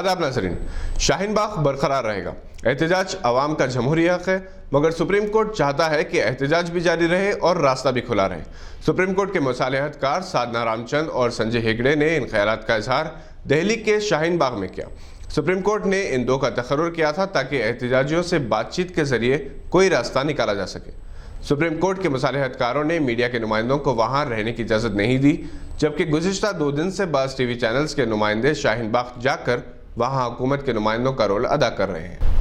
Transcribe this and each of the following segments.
आदाब नाज़रीन, शाहीन बाग बरकरार रहेगा। एहतजाज अवाम का जमहूरी हक है, मगर सुप्रीम कोर्ट चाहता है कि एहतजाज भी जारी रहे और रास्ता भी खुला रहे। सुप्रीम कोर्ट के मुसालिहतकार साधना रामचंद और संजय हेगड़े ने इन ख्यालात का इजहार दिल्ली के शाहीन बाग में किया। सुप्रीम कोर्ट ने इन दो का तकर्रुर किया था ताकि एहतजाजियों से बातचीत के जरिए कोई रास्ता निकाला जा सके। सुप्रीम कोर्ट के मुसालिहतकारों ने मीडिया के नुमाइंदों को वहां रहने की इजाज़त नहीं दी, जबकि गुज़िश्ता 2 दिन से बाज़ टीवी चैनल्स के नुमाइंदे शाहीन बाग जाकर वहां हुकूमत के नुमाइंदों का रोल अदा कर रहे हैं।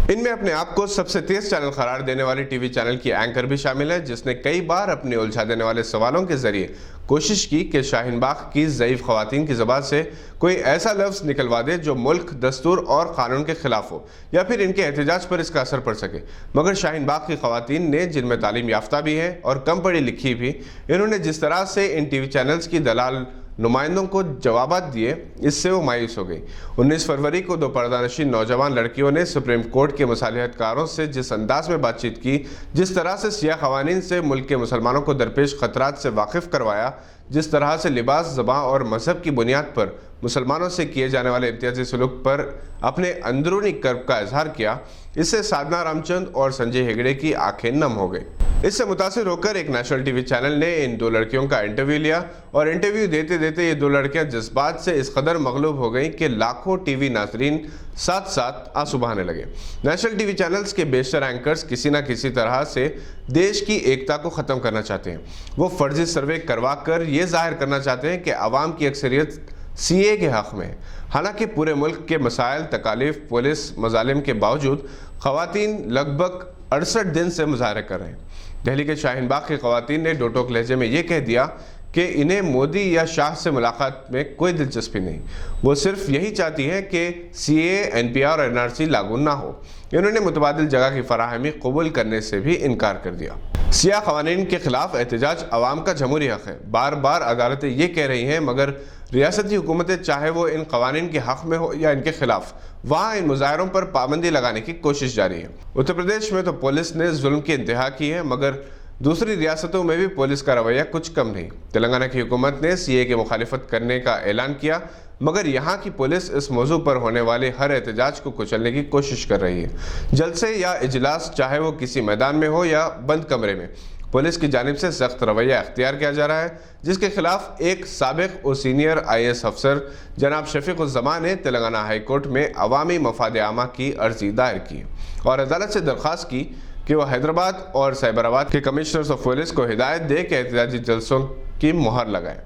इनमें अपने आप को सबसे तेज चैनल करार देने वाली टीवी चैनल की एंकर भी शामिल है, जिसने कई बार अपने उलझा देने वाले सवालों के जरिए कोशिश की कि शाहीन बाग की ज़ईफ़ ख़वातीन की ज़बान से कोई ऐसा लफ्ज़ निकलवा दे जो मुल्क, दस्तूर और क़ानून के ख़िलाफ़ हो या फिर इनके एहतजाज पर इसका असर पड़ सके। मगर शाहीन बाग की ख़वातीन ने, जिनमें तालीम याफ्ता भी हैं और कम पढ़ी लिखी भी, इन्होंने जिस तरह से इन टीवी चैनल्स की दलाल नुमाइंदों को जवाबात दिए, इससे वो मायूस हो गई। 19 फरवरी को 2 पर्दानशीन नौजवान लड़कियों ने सुप्रीम कोर्ट के मुसालिहतकारों से जिस अंदाज में बातचीत की, जिस तरह से सियाह ख़वानीन से मुल्क के मुसलमानों को दरपेश ख़तरात से वाकिफ़ करवाया, जिस तरह से लिबास, ज़बान और मज़हब की बुनियाद पर मुसलमानों से किए जाने वाले इम्तियाजी सलूक पर अपने अंदरूनी कर्ब का इजहार किया, इससे साधना रामचंद और संजय हेगड़े की आंखें नम हो गई। इससे मुतासिर होकर एक नेशनल टीवी चैनल ने इन 2 लड़कियों का इंटरव्यू लिया और इंटरव्यू देते देते ये 2 लड़कियां जज्बात से इस कदर मगलूब हो गईं कि लाखों टीवी नाज़रीन साथ साथ आंसू बहाने लगे। नेशनल टीवी चैनल्स के बेशतर एंकर्स किसी न किसी तरह से देश की एकता को ख़त्म करना चाहते हैं। वो फर्जी सर्वे करवा कर ये जाहिर करना चाहते हैं कि आवाम की अक्सरियत सीए के हक़ में है। हालांकि पूरे मुल्क के मसाइल, तकालीफ, पुलिस मजालिम के बावजूद ख़वातीन लगभग 68 दिन से मुजाहरे कर रहे हैं। दिल्ली के शाहीन बाग की ख़वातीन ने डोटोक लहजे में ये कह दिया कि इन्हें मोदी या शाह से मुलाकात में कोई दिलचस्पी नहीं, वो सिर्फ यही चाहती हैं कि सीए, एनपीआर और एनआरसी लागू ना हो। इन्होंने मुतबादिल जगह की फराहमी कबूल करने से भी इनकार कर दिया। सियाह ख़वानीन के खिलाफ एहतजाज अवाम का जमहूरी हक़ है। बार बार अदालतें ये कह रही हैं, मगर रियासती हुकूमतें चाहे वो इन क़वानीन के हक़ में हो या इनके खिलाफ, वहाँ इन मुजाहरों पर पाबंदी लगाने की कोशिश जारी है। उत्तर प्रदेश में तो पुलिस ने जुल्म की इंतहा की है, मगर दूसरी रियासतों में भी पुलिस का रवैया कुछ कम नहीं। तेलंगाना की हुकूमत ने सीए की मुखालिफत करने का ऐलान किया, मगर यहाँ की पुलिस इस मौजू पर होने वाले हर एहतजाज को कुचलने की कोशिश कर रही है। जलसे या इजलास, चाहे वो किसी मैदान में हो या बंद कमरे में, पुलिस की जानिब से सख्त रवैया अख्तियार किया जा रहा है, जिसके खिलाफ एक साबिक और सीनियर IAS अफसर जनाब शफीकुज़्ज़मान ने तेलंगाना हाई कोर्ट में अवामी मफाद आमा की अर्जी दायर की और अदालत से दरख्वास्त की कि वह हैदराबाद और साइबराबाद के कमिश्नर्स ऑफ पुलिस को हिदायत दे कि एहतजाजी जलसों की मुहर लगाएं।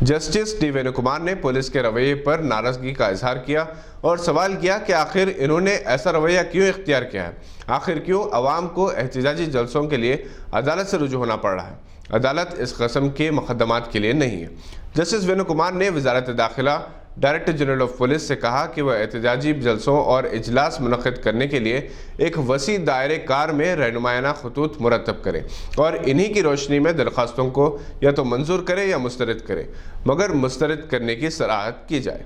जस्टिस टी वेणुकुमार ने पुलिस के रवैये पर नाराज़गी का इजहार किया और सवाल किया कि आखिर इन्होंने ऐसा रवैया क्यों इख्तियार किया है, आखिर क्यों अवाम को एहतजाजी जलसों के लिए अदालत से रुजू होना पड़ रहा है। अदालत इस कस्म के मुकदमात के लिए नहीं है। जस्टिस वेणुकुमार ने वजारत दाखिला, डायरेक्टर जनरल ऑफ पुलिस से कहा कि वह एहतजाजी जलसों और इजलास मुनक़्क़िद करने के लिए एक वसी दायरे कार में रहनुमायाना खतूत मुरतब करे और इन्हीं की रोशनी में दरख्वास्तों को या तो मंजूर करे या मुस्तरद करे, मगर मुस्तरद करने की सराहत की जाए।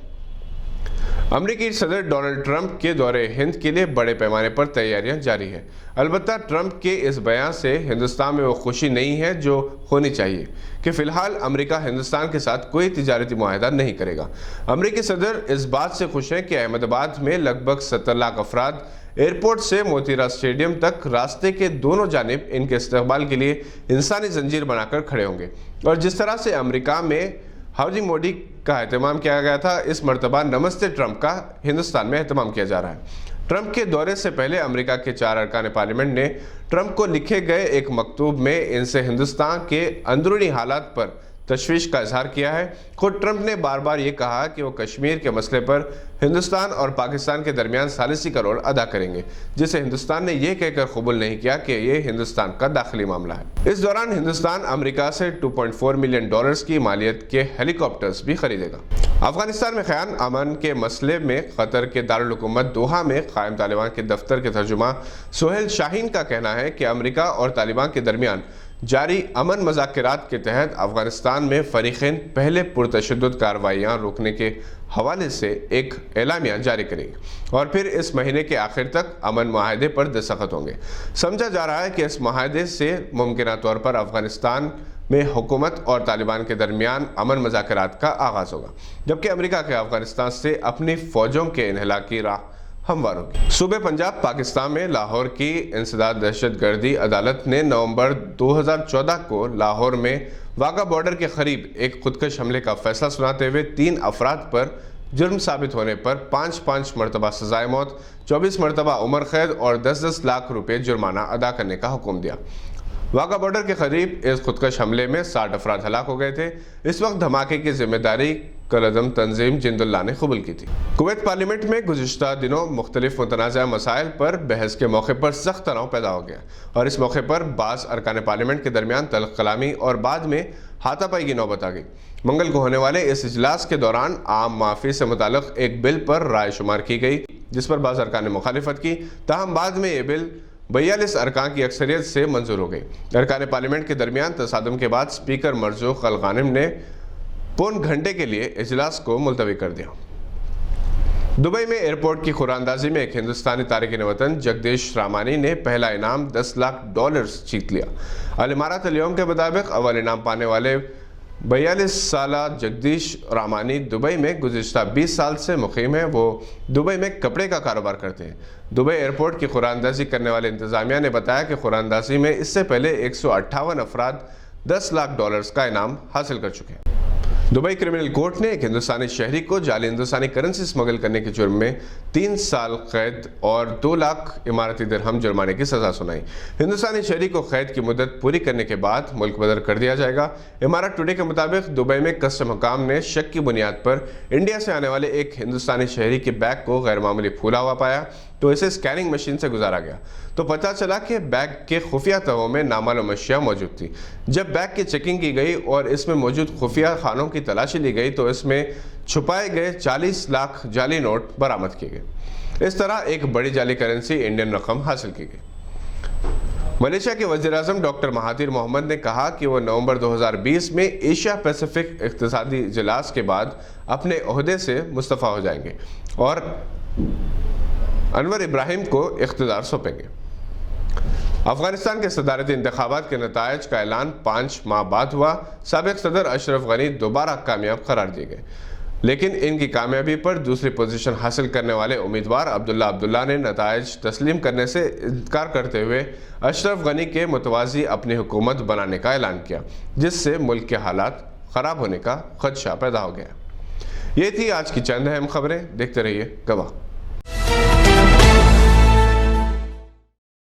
अमरीकी सदर डोनाल्ड ट्रंप के दौरे हिंद के लिए बड़े पैमाने पर तैयारियां जारी है। अलबत्ता ट्रंप के इस बयान से हिंदुस्तान में वो खुशी नहीं है जो होनी चाहिए कि फ़िलहाल अमेरिका हिंदुस्तान के साथ कोई तिजारती मुआहदा नहीं करेगा। अमरीकी सदर इस बात से खुश हैं कि अहमदाबाद में लगभग 70 लाख अफराद एयरपोर्ट से मोतीरा स्टेडियम तक रास्ते के दोनों जानिब इनके इस्तकबाल के लिए इंसानी जंजीर बनाकर खड़े होंगे। और जिस तरह से अमेरिका में हाउडी मोदी का एहतमाम किया गया था, इस मरतबा नमस्ते ट्रंप का हिंदुस्तान में एहतमाम किया जा रहा है। ट्रंप के दौरे से पहले अमेरिका के 4 अरकान पार्लियामेंट ने ट्रंप को लिखे गए एक मकतूब में इनसे हिंदुस्तान के अंदरूनी हालात पर तशवीश का इजहार किया है। खुद ट्रंप ने बार बार ये कहा कि वो कश्मीर के मसले पर हिंदुस्तान और पाकिस्तान के दरमियान सालिसी का रोल अदा करेंगे, जिसे हिंदुस्तान ने यह कहकर कबूल नहीं किया कि ये हिंदुस्तान का दाखिली मामला है। इस दौरान हिंदुस्तान अमेरिका से $2.4 मिलियन की मालियत के हेलीकॉप्टर्स भी खरीदेगा। अफगानिस्तान में क़याम अमन के मसले में कतर के दारुल हुकूमत दोहा में कायम तालिबान के दफ्तर के तर्जुमा सोहेल शाहीन का कहना है कि अमेरिका और तालिबान के दरमियान جاری امن مذاکرات کے تحت افغانستان میں فریقین پہلے پرتشدد کارروائیاں روکنے کے حوالے سے ایک اعلامیہ جاری کریں گے اور پھر اس مہینے کے آخر تک امن معاہدے پر دستخط ہوں گے۔ سمجھا جا رہا ہے کہ اس معاہدے سے ممکنہ طور پر افغانستان میں حکومت اور طالبان کے درمیان امن مذاکرات کا آغاز ہوگا، جبکہ امریکہ کے افغانستان سے اپنی فوجوں کے انخلا کی راہ ہموار ہوگی۔ صوبہ پنجاب پاکستان میں لاہور کی انسداد دہشت گردی عدالت نے نومبر 2014 کو لاہور میں واگا بارڈر کے قریب ایک خودکش حملے کا فیصلہ سناتے ہوئے 3 افراد پر جرم ثابت ہونے پر 5 مرتبہ سزائے موت، 24 مرتبہ عمر قید اور 10 لاکھ روپے جرمانہ ادا کرنے کا حکم دیا۔ واگا بارڈر کے قریب اس خودکش حملے میں 60 افراد ہلاک ہو گئے تھے۔ اس وقت دھماکے کی ذمہ داری کالعدم تنظیم جند اللہ نے قبول کی تھی۔ کویت پارلیمنٹ میں گزشتہ دنوں مختلف متنازع مسائل پر بحث کے موقع پر سخت تناؤ پیدا ہو گیا اور اس موقع پر بعض ارکان پارلیمنٹ کے درمیان تلخ کلامی اور بعد میں ہاتھا پائی کی نوبت آ گئی۔ منگل کو ہونے والے اس اجلاس کے دوران عام معافی سے متعلق ایک بل پر رائے شمار کی گئی، جس پر بعض ارکان نے مخالفت کی، تاہم بعد میں یہ بل 42 ارکان کی اکثریت سے منظور ہو گئی۔ ارکان پارلیمنٹ کے درمیان تصادم کے بعد اسپیکر مرزوق الغانم نے پون گھنٹے کے لیے اجلاس کو ملتوی کر دیا۔ دبئی میں ایئرپورٹ کی خراندازی میں ایک ہندوستانی تارکین وطن جگدیش رامانی نے پہلا انعام $10 لاکھ جیت لیا۔ الامارات اليوم کے مطابق اول انعام پانے والے 42 سالہ جگدیش رامانی دبئی میں گزشتہ 20 سال سے مقیم ہیں۔ وہ دبئی میں کپڑے کا کاروبار کرتے ہیں۔ دبئی ایئرپورٹ کی خراندازی کرنے والے انتظامیہ نے بتایا کہ خراندازی میں اس سے پہلے 158 افراد $10 لاکھ کا انعام حاصل کر چکے ہیں۔ دبئی کرمنل کورٹ نے ایک ہندوستانی شہری کو جعلی ہندوستانی کرنسی اسمگل کرنے کے جرم میں 3 سال قید اور 2 لاکھ اماراتی درہم جرمانے کی سزا سنائی۔ ہندوستانی شہری کو قید کی مدت پوری کرنے کے بعد ملک بدر کر دیا جائے گا۔ امارات ٹوڈے کے مطابق دبئی میں کسٹم حکام نے شک کی بنیاد پر انڈیا سے آنے والے ایک ہندوستانی شہری کے بیگ کو غیر معمولی پھولا ہوا پایا تو اسے اسکیننگ مشین سے گزارا گیا تو پتہ چلا کہ بیگ کے خفیہ تہوں میں نامعلوم اشیاء موجود تھی۔ جب بیگ کی چیکنگ کی گئی اور اس میں موجود خفیہ خانوں کی تلاشی لی گئی تو اس میں چھپائے گئے 40 لاکھ جعلی نوٹ برآمد کیے گئے۔ اس طرح ایک بڑی جعلی کرنسی انڈین رقم حاصل کی گئی۔ ملیشیا کے وزیر اعظم ڈاکٹر مہاتیر محمد نے کہا کہ وہ نومبر 2020 میں ایشیا پیسیفک اقتصادی اجلاس کے بعد اپنے عہدے سے مستعفی ہو جائیں گے اور انور ابراہیم کو اقتدار سونپیں گے۔ افغانستان کے صدارتی انتخابات کے نتائج کا اعلان 5 ماہ بعد ہوا۔ سابق صدر اشرف غنی دوبارہ کامیاب قرار دیے گئے، لیکن ان کی کامیابی پر دوسری پوزیشن حاصل کرنے والے امیدوار عبداللہ نے نتائج تسلیم کرنے سے انکار کرتے ہوئے اشرف غنی کے متوازی اپنی حکومت بنانے کا اعلان کیا، جس سے ملک کے حالات خراب ہونے کا خدشہ پیدا ہو گیا۔ یہ تھی آج کی چند اہم خبریں۔ دیکھتے رہیے گواہ۔